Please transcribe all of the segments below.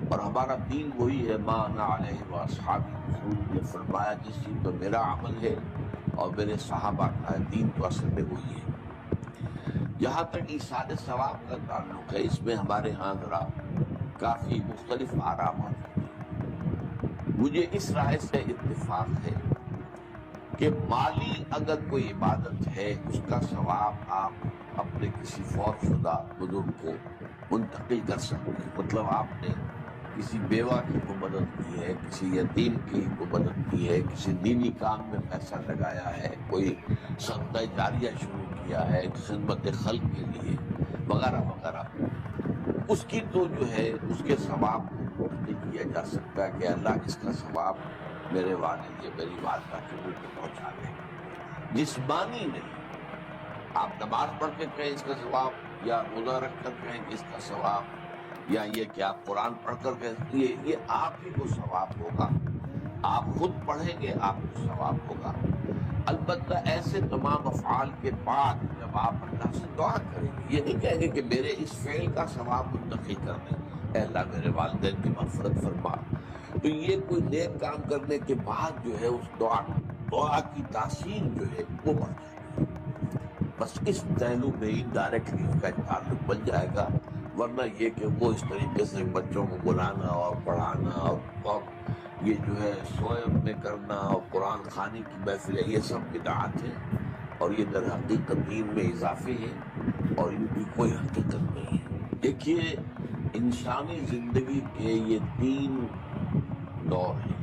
اور ہمارا دین وہی ہے، ما انا علیہ واصحابی، حضور نے فرمایا جس چیز پر میرا عمل ہے اور میرے صحابہ کا ہے، دین تو اصل میں وہی ہے۔ جہاں تک ایصال ثواب کا تعلق ہے، اس میں ہمارے ہاں ذرا کافی مختلف آراء موجود ہیں۔ مجھے اس رائے سے اتفاق ہے کہ مالی اگر کوئی عبادت ہے، اس کا ثواب آپ اپنے کسی فوت شدہ بزرگ کو منتقل کر سکتے ہیں۔ مطلب آپ نے کسی بیوہ کی کو مدد کی ہے، کسی یتیم کی کو مدد کی ہے، کسی دینی کام میں پیسہ لگایا ہے، کوئی صدقہ جاریہ شروع کیا ہے خدمت خلق کے لیے وغیرہ وغیرہ، اس کی تو جو ہے اس کے ثواب کو منتقل کیا جا سکتا ہے کہ اللہ اس کا ثواب میرے والد یا میری والدہ کے منہ پہ پہنچا دے۔ جسمانی نہیں، آپ نماز پڑھ کے کہیں اس کا ثواب، یا روزہ رکھ کر کہیں کہ اس کا ثواب، یا یہ کہ آپ قرآن پڑھ کر کہیں، یہ آپ ہی کو ثواب ہوگا، آپ خود پڑھیں گے آپ کو ثواب ہوگا۔ البتہ ایسے تمام افعال کے بعد جب آپ اللہ سے دعا کریں گے، یہ نہیں کہیں گے کہ میرے اس فعل کا ثواب منتقل کر دیں، اے اللہ میرے والدین کی مغفرت فرما، تو یہ کوئی نیک کام کرنے کے بعد جو ہے اس دعا کی تاثیر جو ہے وہ بڑھ جائے گی۔ بس اس پہلو میں ہی ڈائریکٹلی اس کا تعلق بن جائے گا، ورنہ یہ کہ وہ اس طریقے سے بچوں کو بلانا اور پڑھانا اور یہ جو ہے سوئے میں کرنا اور قرآن خوانی کی محفلیں، یہ سب بدعات ہیں، اور یہ در حقیقت دین میں اضافے ہیں اور ان کی کوئی حقیقت نہیں ہے۔ دیکھیے، انسانی زندگی کے یہ 3 دور ہیں: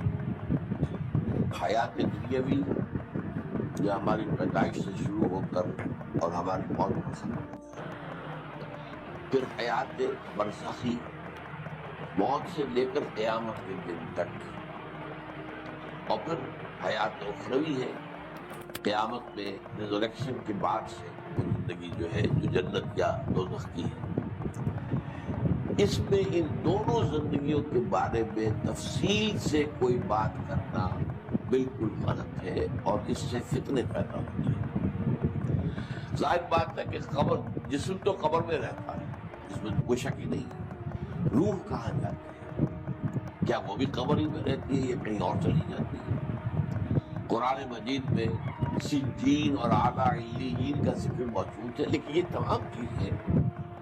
حیات دنیاوی، جو ہماری پیدائش سے شروع ہو کر اور ہماری موت پر ختم ہو جائے، پھر حیات برزخی، موت سے لے کر قیامت کے دن تک، اور پھر حیات اخروی ہے، قیامت میں ریزریکشن کے بعد سے وہ زندگی جو ہے جو جنت یا دوزخ کی ہے۔ اس میں ان دونوں زندگیوں کے بارے میں تفصیل سے کوئی بات کرنا بالکل غلط ہے، اور اس سے فتنے پیدا ہوتے ہیں۔ ظاہر بات ہے کہ قبر، جسم تو قبر میں رہتا ہے، اس میں کوئی شک ہی نہیں ہے۔ روح کہاں جاتی ہے؟ کیا وہ بھی قبر ہی میں رہتی ہے یا کہیں اور چلی جاتی ہے؟ قرآن مجید میں سجین اور اعلیٰ علیین کا ذکر موجود ہے، لیکن یہ تمام چیزیں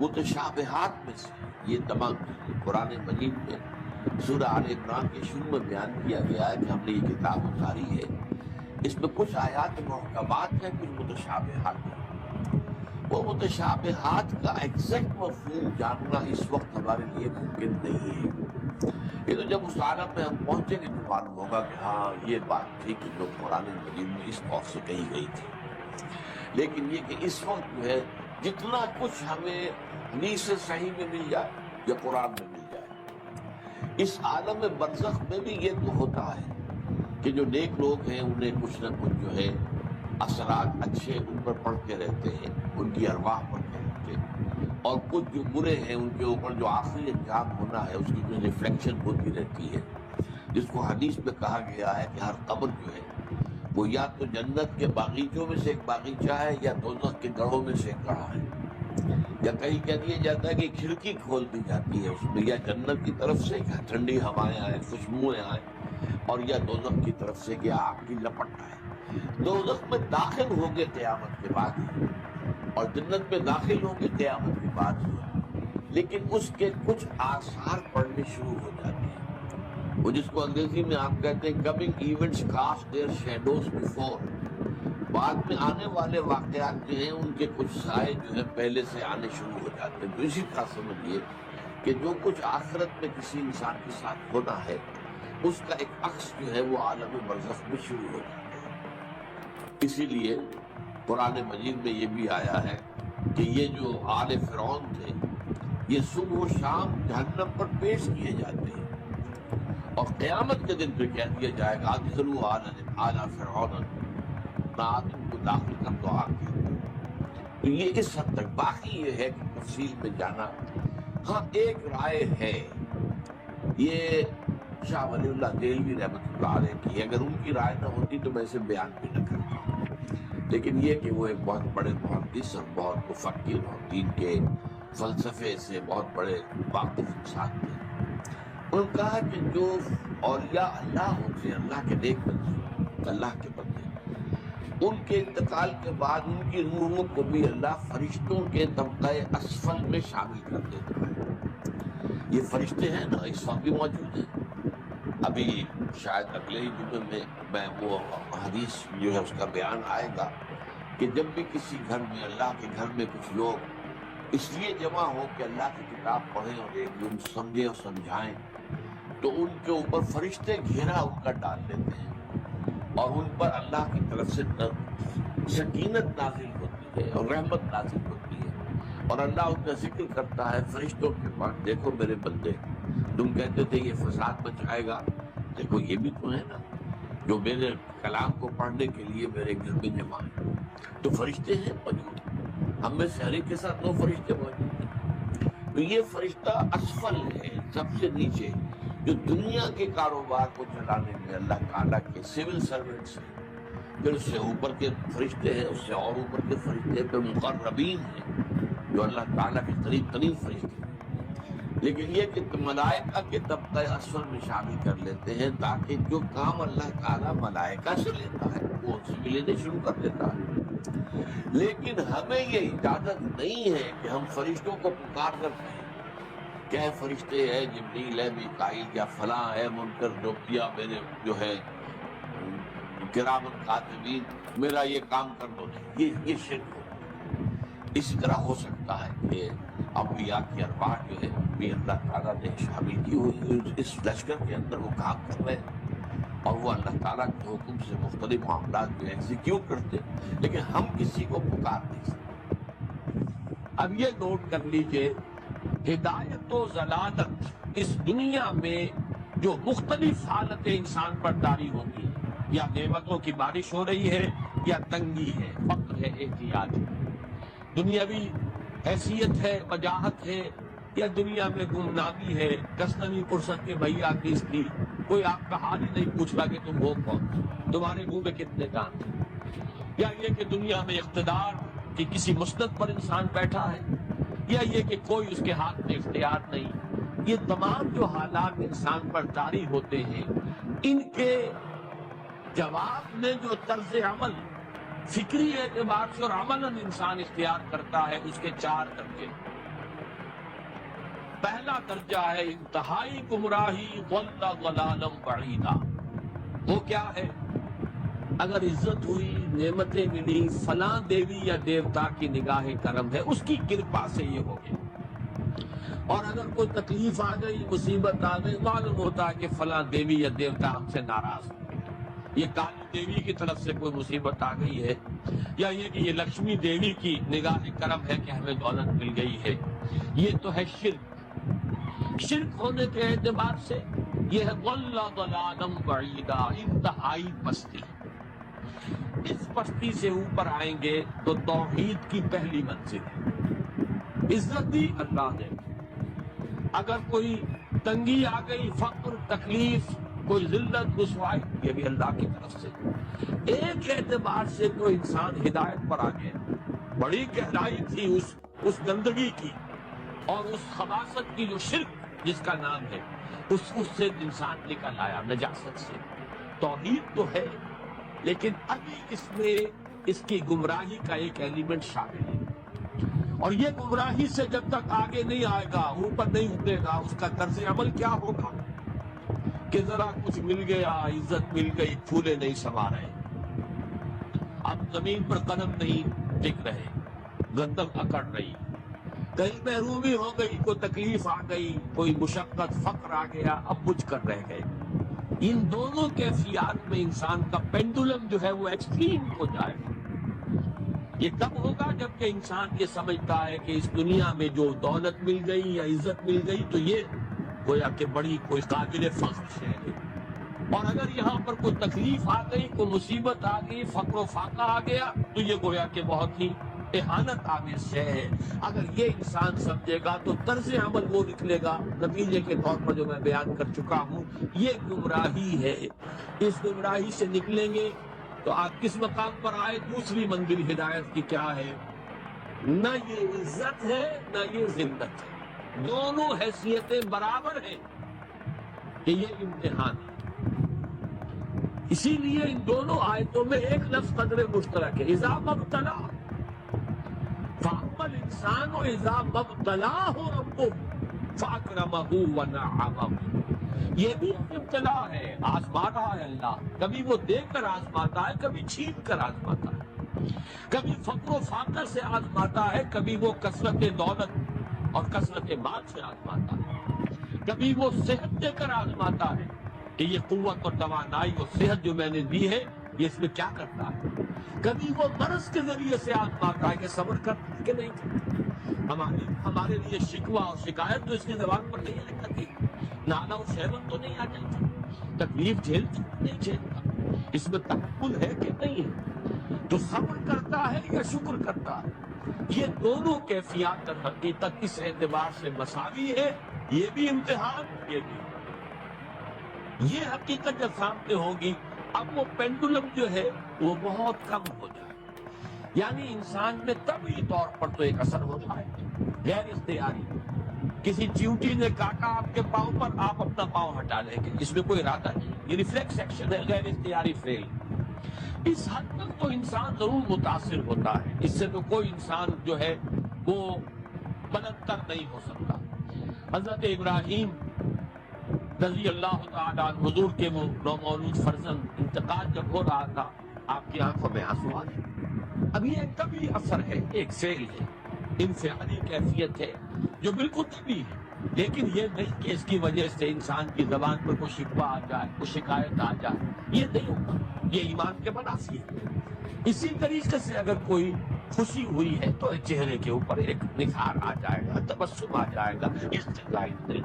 متشابہات میں سے ہیں۔ یہ تمام چیزیں قرآن مجید میں سورہ آل عمران کے شروع میں بیان کیا گیا ہے کہ ہم نے یہ کتاب اتاری ہے، اس میں کچھ آیات محکمات ہیں، کچھ متشابہات ہیں۔ وہ متشابہات کا ایگزیکٹ مفہوم جاننا اس وقت ہمارے لیے ممکن نہیں ہے۔ یہ تو جب اس عالم میں ہم پہنچیں گے تو معلوم ہوگا کہ ہاں یہ بات تھی کہ جو قرآن مجید میں اس طور سے کہی گئی تھی۔ لیکن یہ کہ اس وقت جو ہے جتنا کچھ ہمیں حدیث صحیح میں مل جائے یا قرآن میں مل جائے، اس عالم برزخ میں بھی یہ تو ہوتا ہے کہ جو نیک لوگ ہیں انہیں کچھ نہ کچھ جو ہے اثرات اچھے ان پر پڑتے رہتے ہیں، ان کی ارواح پڑتے رہتے ہیں، اور کچھ جو برے ہیں ان کے اوپر جو آخری انجام ہونا ہے اس کی کچھ ریفلیکشن ہوتی رہتی ہے، جس کو حدیث میں کہا گیا ہے کہ ہر قبر جو ہے وہ یا تو جنت کے باغیچوں میں سے ایک باغیچہ ہے یا دوزخ کے گڑھوں میں سے ایک گڑھا ہے، یا کہیں کہہ دیا جاتا ہے کہ کھڑکی کھول دی جاتی ہے اس میں، یا جنت کی طرف سے کہ ٹھنڈی ہوائیں آئیں، خوشبوئیں آئیں، اور یا دوزخ کی طرف سے کہ آگ کی لپٹ آئے۔ دوزخ میں داخل ہوں گے قیامت کے بعد ہی، اور جنت میں داخل ہوں گے قیامت کے بعد ہی، لیکن اس کے کچھ آثار پڑنے شروع ہو جاتے ہیں، وہ جس کو انگریزی میں آپ کہتے ہیں coming events cast their shadows before, بعد میں آنے والے واقعات جو ہیں ان کے کچھ سائے جو ہیں پہلے سے آنے شروع ہو جاتے ہیں۔ تو اسی طرح سمجھیے کہ جو کچھ آخرت میں کسی انسان کے ساتھ ہونا ہے اس کا ایک عکس جو ہے وہ عالم برزخ میں شروع ہو جاتا ہے۔ اسی لیے قرآن مجید میں یہ بھی آیا ہے کہ یہ جو آل فرعون تھے یہ صبح و شام جہنم پر پیش کیے جاتے ہیں، اور قیامت کے دن پہ کہہ دیا جائے گا ادخلوا آل فرعون، آدم کو داخل کر دو آگ کے اندر۔ تو یہ اس حد تک، باقی یہ ہے کہ تفصیل میں جانا، ہاں ایک رائے ہے، یہ شاہ ولی اللہ دہلوی رحمۃ اللہ علیہ کی، اگر ان کی رائے نہ ہوتی تو میں اسے بیان بھی نہ کرتا، لیکن یہ کہ وہ ایک بہت بڑے محدث اور بہت مفکر اور دین کے فلسفے سے بہت بڑے واقف انسان تھے، انہوں نے کہا کہ جو اولیاء اللہ ہوتے ہیں، اللہ کے نیک بندے، اللہ کے بندے، ان کے انتقال کے بعد ان کی روحوں کو بھی اللہ فرشتوں کے طبقہ اسفل میں شامل کر دیتا ہے۔ یہ فرشتے ہیں نا، اس وقت بھی موجود ہیں۔ ابھی شاید اگلے ہی جمعے میں وہ حدیث جو ہے اس کا بیان آئے گا کہ جب بھی کسی گھر میں، اللہ کے گھر میں کچھ لوگ اس لیے جمع ہو کہ اللہ کی کتاب پڑھیں اور ایک دن سمجھیں اور سمجھائیں، تو ان کے اوپر فرشتے گھیرا ان کا ڈال دیتے ہیں اور ان پر اللہ کی طرف سے سکینت نازل ہوتی ہے اور رحمت نازل ہوتی ہے، اور اللہ ان کا ذکر کرتا ہے فرشتوں کے پاس، دیکھو میرے بندے، تم کہتے تھے یہ فساد مچائے گا، دیکھو یہ بھی تو ہے نا جو میرے کلام کو پڑھنے کے لیے میرے گھر میں جمع ہے۔ تو فرشتے ہیں موجود، ہم میں سے ہر ایک کے ساتھ 9 فرشتے موجود ہیں۔ تو یہ فرشتہ اسفل ہے، سب سے نیچے، جو دنیا کے کاروبار کو چلانے میں اللہ تعالیٰ کے سول سرونٹس ہیں۔ پھر اس سے اوپر کے فرشتے ہیں، اس سے اور اوپر کے فرشتے، پھر مقربین ہیں جو اللہ تعالیٰ کے قریب ترین فرشتے ہیں۔ لیکن یہ کہ ملائکہ کے طبقہ اسفل میں شامل کر لیتے ہیں تاکہ جو کام اللہ تعالیٰ ملائکہ سے لیتا ہے وہ ان سے بھی لینے شروع کر دیتا ہے۔ لیکن ہمیں یہ اجازت نہیں ہے کہ ہم فرشتوں کو پکار کر کہیں کہ اے فرشتے، ہے جبریل، ہے میکائیل، یا فلاں ہے منکر جو میرے جو ہے کرام کاتبین، میرا یہ کام کر دو۔ یہ شرک ہو۔ اسی طرح ہو سکتا ہے کہ انبیاء کی ارواح جو ہے بھی اللہ تعالیٰ نے شامل کی ہوئی اس لشکر کے اندر، وہ کام کر رہے ہیں اور وہ اللہ تعالیٰ کے حکم سے مختلف معاملات جو ایگزیکیوٹ کرتے، لیکن ہم کسی کو پکار نہیں سکتے۔ اب یہ نوٹ کر لیجئے، ہدایت و ضلالت اس دنیا میں جو مختلف حالتیں انسان پر طاری ہوتی ہیں، یا نعمتوں کی بارش ہو رہی ہے، یا تنگی ہے، فقر ہے، احتیاج ہے، دنیاوی حیثیت ہے، وجاہت ہے، یا دنیا میں گمنامی ہے، کسنوی فرصت کے بھیا کس کی، کوئی آپ کا حال ہی نہیں پوچھ رہا کہ تم ہو کون، تمہارے منہ میں کتنے دانت ہیں، یا یہ کہ دنیا میں اقتدار کی کسی مسند پر انسان بیٹھا ہے، یا یہ کہ کوئی اس کے ہاتھ میں اختیار نہیں، یہ تمام جو حالات انسان پر طاری ہوتے ہیں، ان کے جواب میں جو طرز عمل فکری اعتبار سے اور عملاً انسان اختیار کرتا ہے، اس کے 4 درجے۔ پہلا درجہ ہے انتہائی گمراہی، ضل ضلالا بعیدا۔ وہ کیا ہے؟ اگر عزت ہوئی، نعمتیں ملی، فلاں دیوی یا دیوتا کی نگاہ کرم ہے، اس کی کرپا سے یہ ہو گیا، اور اگر کوئی تکلیف آ گئی، مصیبت آ گئی، معلوم ہوتا ہے کہ فلاں دیوی یا دیوتا ہم سے ناراض ہو گئے، یہ کالی دیوی کی طرف سے کوئی مصیبت آ گئی ہے، یا یہ کہ یہ لکشمی دیوی کی نگاہ کرم ہے کہ ہمیں دولت مل گئی ہے۔ یہ تو ہے شرک۔ شرک ہونے کے اعتبار سے یہ ہے ضل ضلالا بعیدا، انتہائی پستی۔ اس پستی سے اوپر آئیں گے تو توحید کی پہلی منزل ہے۔ عزت دی اللہ نے، اگر کوئی تنگی آ گئی، فقر، تکلیف، کوئی ذلت، رسوائی، یہ بھی اللہ کی طرف سے۔ ایک اعتبار سے تو انسان ہدایت پر آ گیا، بڑی گہرائی تھی اس گندگی کی اور اس خباثت کی جو شرک جس کا نام ہے، اس سے انسان نکل آیا، نجاست سے۔ توحید تو ہے، لیکن ابھی اس میں اس کی گمراہی کا ایک ایلیمنٹ شامل ہے، اور یہ گمراہی سے جب تک آگے نہیں آئے گا، اوپر نہیں اترے گا، اس کا طرز عمل کیا ہوگا کہ ذرا کچھ مل گیا، عزت مل گئی، پھولے نہیں سما رہے، اب زمین پر قدم نہیں ٹک رہے، گردن اکڑ رہی، کہیں محرومی ہو گئی، کوئی تکلیف آ گئی، کوئی مشقت، فقر آ گیا، اب بجھ کر رہ گئے۔ ان دونوں کیفیات میں انسان کا پینڈولم جو ہے وہ ایکسٹریم ہو جائے گا۔ یہ کب ہوگا؟ جبکہ انسان یہ سمجھتا ہے کہ اس دنیا میں جو دولت مل گئی یا عزت مل گئی تو یہ گویا کہ بڑی کوئی قابل فخر شے ہے، اور اگر یہاں پر کوئی تکلیف آ گئی، کوئی مصیبت آ گئی، فقر و فاقہ آ گیا تو یہ گویا کہ بہت ہی اہانت آمیز شے ہے۔ اگر یہ انسان سمجھے گا تو طرز عمل وہ نکلے گا، نتیجے کے طور پر جو میں بیان کر چکا ہوں، یہ گمراہی ہے۔ اس گمراہی سے نکلیں گے تو آپ کس مقام پر آئے؟ دوسری منزل ہدایت کی کیا ہے؟ نہ یہ عزت ہے، نہ یہ ذلت ہے، دونوں حیثیتیں برابر ہیں، کہ یہ امتحان ہے۔ اسی لیے ان دونوں آیتوں میں ایک لفظ قدر مشترک ہے، اذا مبتلا، فاما الانسان اذا مبتلاه ربه فاکرمہ ونعمہ، یہ بھی ایک ابتلا ہے، آزماتا ہے اللہ، کبھی وہ دے کر آزماتا ہے، کبھی چھین کر آزماتا ہے، کبھی فقر و فاقہ سے آزماتا ہے، کبھی وہ کثرت دولت اور کثرت مال سے آزماتا ہے، کبھی وہ صحت دے کر آزماتا ہے کہ یہ قوت اور توانائی اور صحت جو میں نے دی ہے یہ اس میں کیا کرتا ہے، کبھی وہ مرض کے ذریعے سے آزماتا ہے کہ صبر کرتا ہے کہ نہیں کرتا، ہمارے لیے شکوہ اور شکایت تو اس کی زبان پر نہیں آ جاتی، نالا و شیون تو نہیں آ جاتا، تکلیف جھیلتا نہیں جھیلتا، اس میں تحمل ہے کہ نہیں ہے، تو صبر کرتا ہے یا شکر کرتا ہے، یہ دونوں کیفیات در حقیقت اس اعتبار سے مساوی ہے، یہ بھی امتحان، یہ بھی، یہ حقیقت جب سامنے ہوگی اب وہ پینڈولم جو ہے وہ بہت کم ہو جائے، یعنی انسان میں طبعی طور پر تو ایک اثر ہوتا ہے غیر اختیاری، کسی چیونٹی نے کاٹا آپ کے پاؤں پر، آپ اپنا پاؤں ہٹا لیں گے، اس میں کوئی ارادہ نہیں، یہ ریفلیکس ایکشن ہے، غیر اختیاری فعل، اس حد تک تو انسان ضرور متاثر ہوتا ہے، اس سے تو کوئی انسان جو ہے وہ بلند تر نہیں ہو سکتا۔ حضرت ابراہیم رضی اللہ تعالیٰ عنہ، حضور کے وہ نومولود فرزند، انتقال جب ہو رہا تھا آپ کی آنکھوں میں آنسو آ گئے، اب یہ ایک طبعی اثر ہے، ایک فعل ہے، انفعالی کیفیت ہے جو بالکل طبعی ہے، لیکن یہ نہیں کہ اس کی وجہ سے انسان کی زبان پر کوئی شکوہ آ جائے، کوئی شکایت آ جائے، یہ نہیں ہوگا، یہ ایمان کے منافی ہے۔ اسی طریقے سے اگر کوئی خوشی ہوئی ہے تو چہرے کے اوپر ایک نکھار آ جائے گا، تبسم آ جائے گا، استقلال دل،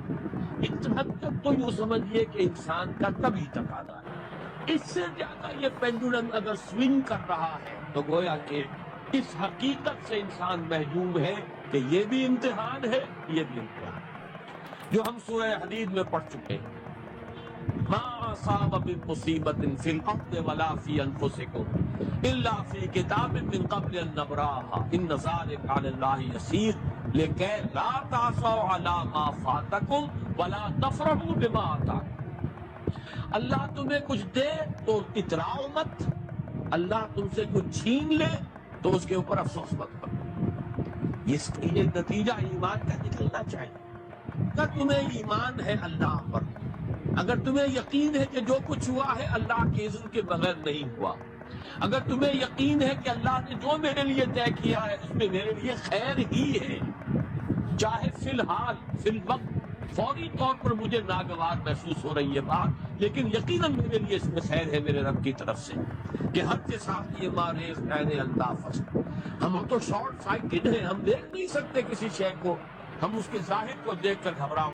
اس حد تک تو یوں سمجھیے کہ انسان کا طبعی تقاضا ہے، اس سے زیادہ یہ پینڈولم اگر سوئنگ کر رہا ہے تو گویا کہ اس حقیقت سے انسان محجوب ہے کہ یہ بھی امتحان ہے، یہ بھی امتحان ہے، جو ہم سورہ حدید میں پڑھ چکے ہیں، ما اصاب من مصیبت فی الارض ولا فی انفسکم الا فی کتاب من قبل ان نبرأها ان ذلک علی اللہ یسیر لکہ لا تعصوا علی ما فاتکم ولا تفرحوا بما آتاکم، اللہ تمہیں کچھ دے تو اتراؤ مت، اللہ تم سے کچھ چھین لے تو اس کے اوپر افسوس مت کرو، یہ نتیجہ ایمان کا نکلنا چاہیے۔ اگر تمہیں ایمان ہے اللہ پر، اگر تمہیں یقین ہے کہ جو کچھ ہوا ہے اللہ کے اذن کے بغیر نہیں ہوا، اگر تمہیں یقین ہے کہ اللہ نے جو میرے لیے طے کیا ہے اس میں میرے لیے خیر ہی ہے، چاہے فی الحال فی الوقت فوری طور پر مجھے ناگوار محسوس ہو رہی ہے بات، لیکن یقیناً میرے لیے اس میں خیر ہے میرے رب کی طرف سے، کہ حد کے ساتھ یہ ماریخ عین اللہ فصل، ہم تو شارٹ سائٹڈ ہیں، ہم دیکھ نہیں سکتے کسی شے کو، ہم اس کے ظاہر کو دیکھ کر گھبراہٹ